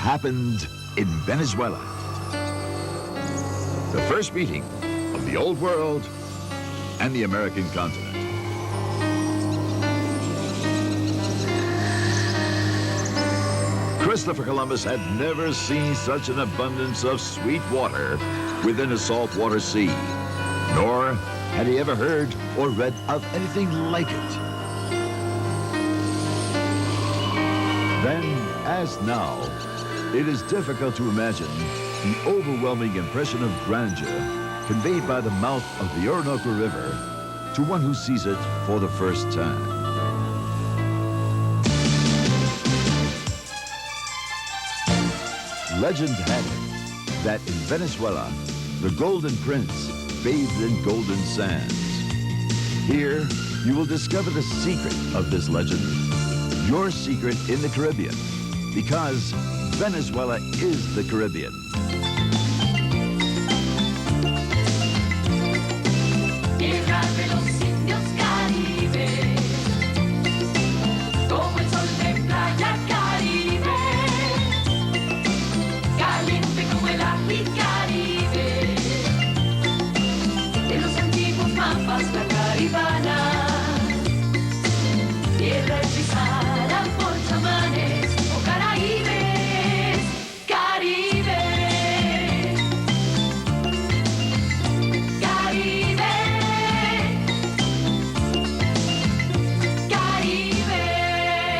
happened in Venezuela. The first meeting of the Old World and the American continent. Christopher Columbus had never seen such an abundance of sweet water within a saltwater sea, nor had he ever heard or read of anything like it. Then, as now, it is difficult to imagine the overwhelming impression of grandeur conveyed by the mouth of the Orinoco River to one who sees it for the first time. Legend had it that in Venezuela, the Golden Prince bathed in golden sands. Here, you will discover the secret of this legend, your secret in the Caribbean, because Venezuela is the Caribbean.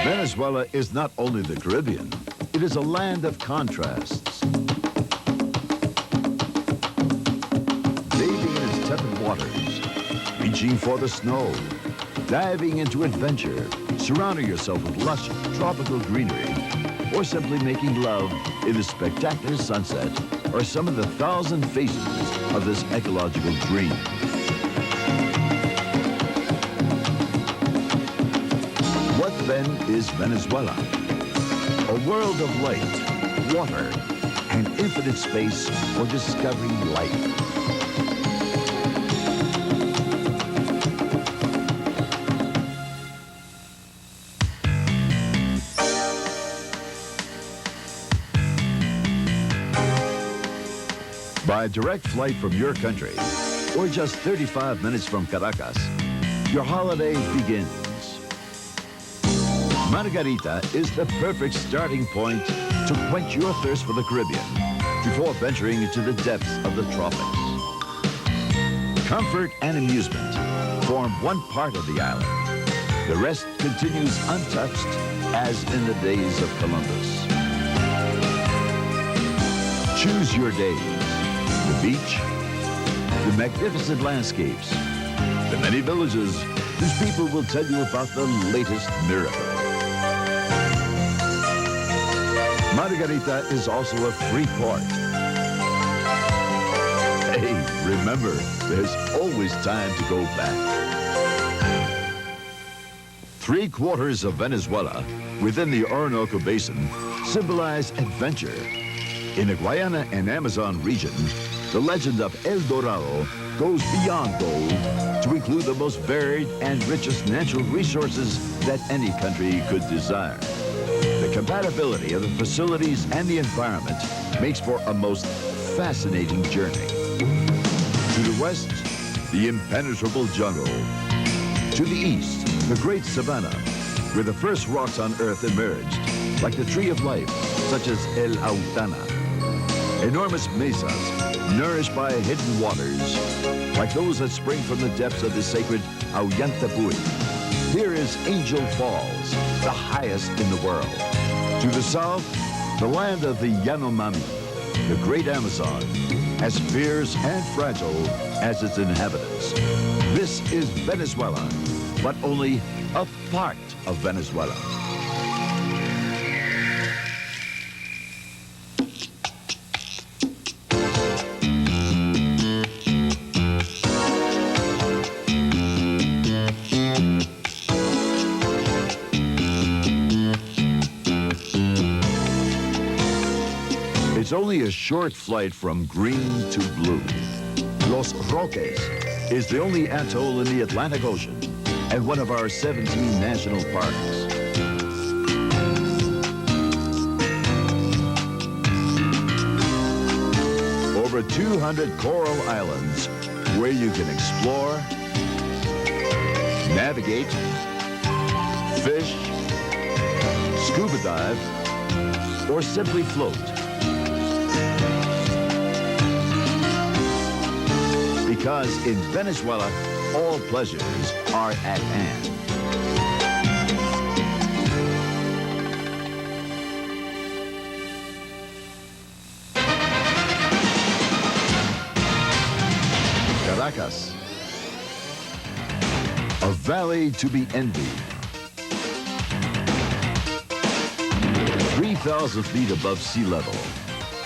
Venezuela is not only the Caribbean, it is a land of contrasts. Bathing in its tepid waters, reaching for the snow, diving into adventure, surrounding yourself with lush tropical greenery, or simply making love in a spectacular sunset are some of the 1,000 faces of this ecological dream. What then is Venezuela? A world of light, water, and infinite space for discovering life. By direct flight from your country, or just 35 minutes from Caracas, your holiday begins. Margarita is the perfect starting point to quench your thirst for the Caribbean before venturing into the depths of the tropics. Comfort and amusement form one part of the island. The rest continues untouched as in the days of Columbus. Choose your days. The beach, the magnificent landscapes, the many villages whose people will tell you about the latest miracle. Margarita is also a free port. Hey, remember, there's always time to go back. 3/4 of Venezuela, within the Orinoco Basin, symbolize adventure. In the Guayana and Amazon region, the legend of El Dorado goes beyond gold to include the most varied and richest natural resources that any country could desire. The compatibility of the facilities and the environment makes for a most fascinating journey. To the west, the impenetrable jungle. To the east, the great savanna, where the first rocks on Earth emerged, like the tree of life, such as El Autana. Enormous mesas, nourished by hidden waters, like those that spring from the depths of the sacred Ollantaytambo. Here is Angel Falls, the highest in the world. To the south, the land of the Yanomami, the great Amazon, as fierce and fragile as its inhabitants. This is Venezuela, but only a part of Venezuela. It's only a short flight from green to blue. Los Roques is the only atoll in the Atlantic Ocean and one of our 17 national parks. over 200 coral islands where you can explore, navigate, fish, scuba dive, or simply float. Because in Venezuela, all pleasures are at hand. Caracas, a valley to be envied. 3,000 feet above sea level,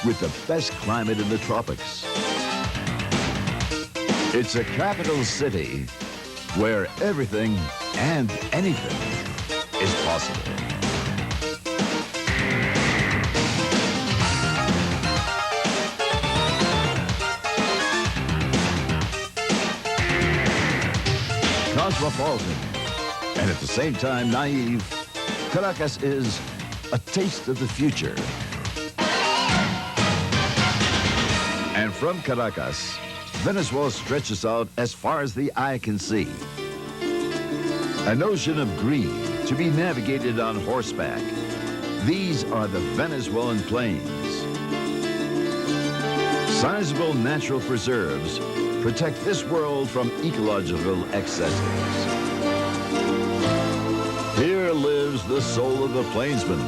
with the best climate in the tropics. It's a capital city where everything and anything is possible. Cosmopolitan, and at the same time naive, Caracas is a taste of the future. And from Caracas, Venezuela stretches out as far as the eye can see. An ocean of green to be navigated on horseback. These are the Venezuelan plains. Sizable natural preserves protect this world from ecological excesses. Here lives the soul of the plainsman,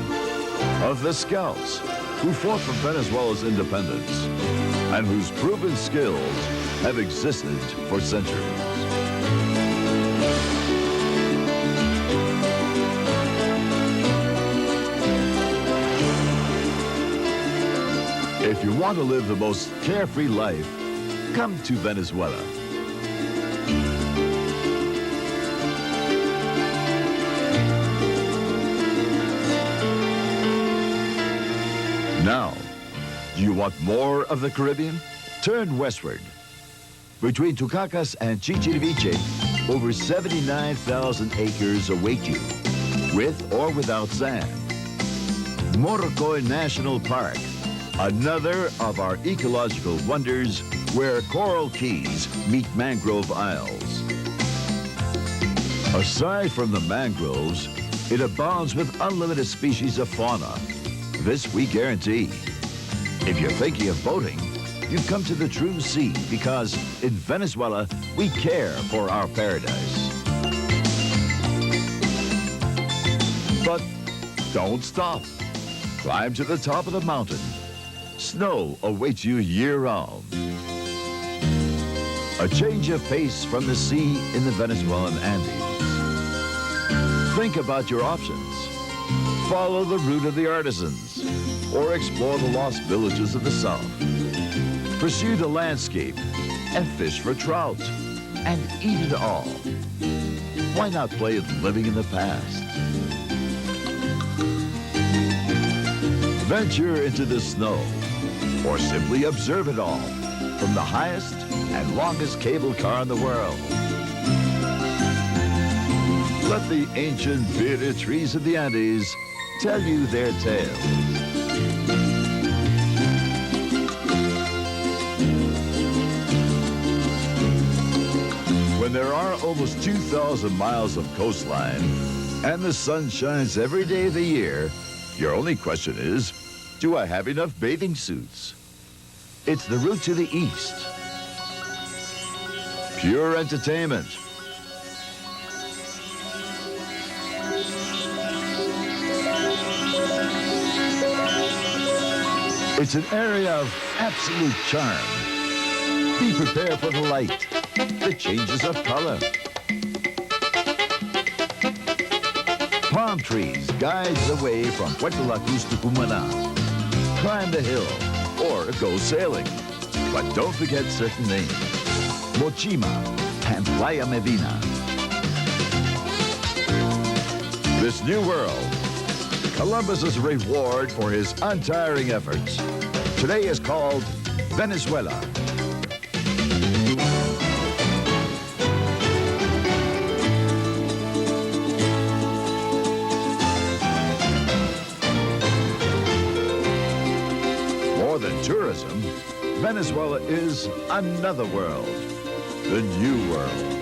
of the scouts who fought for Venezuela's independence and whose proven skills have existed for centuries. If you want to live the most carefree life, come to Venezuela. Now, do you want more of the Caribbean? Turn westward. Between Tucacas and Chichiriviche, over 79,000 acres await you, with or without sand. Morrocoy National Park, another of our ecological wonders where coral keys meet mangrove isles. Aside from the mangroves, it abounds with unlimited species of fauna. This we guarantee. If you're thinking of boating, you've come to the true sea because in Venezuela, we care for our paradise. But don't stop. Climb to the top of the mountain. Snow awaits you year-round. A change of pace from the sea in the Venezuelan Andes. Think about your options. Follow the route of the artisans, or explore the lost villages of the south. Pursue the landscape and fish for trout, and eat it all. Why not play living in the past? Venture into the snow, or simply observe it all from the highest and longest cable car in the world. Let the ancient bearded trees of the Andes tell you their tales. When there are almost 2,000 miles of coastline and the sun shines every day of the year, your only question is, do I have enough bathing suits? It's the route to the east. Pure entertainment. It's an area of absolute charm. Be prepared for the light, the changes of color. Palm trees guide the way from Puerto La Cruz to Cumaná. Climb the hill or go sailing. But don't forget certain names. Mochima and Playa Medina. This new world, Columbus's reward for his untiring efforts, today is called Venezuela. More More than tourism, Venezuela is another world, the New World.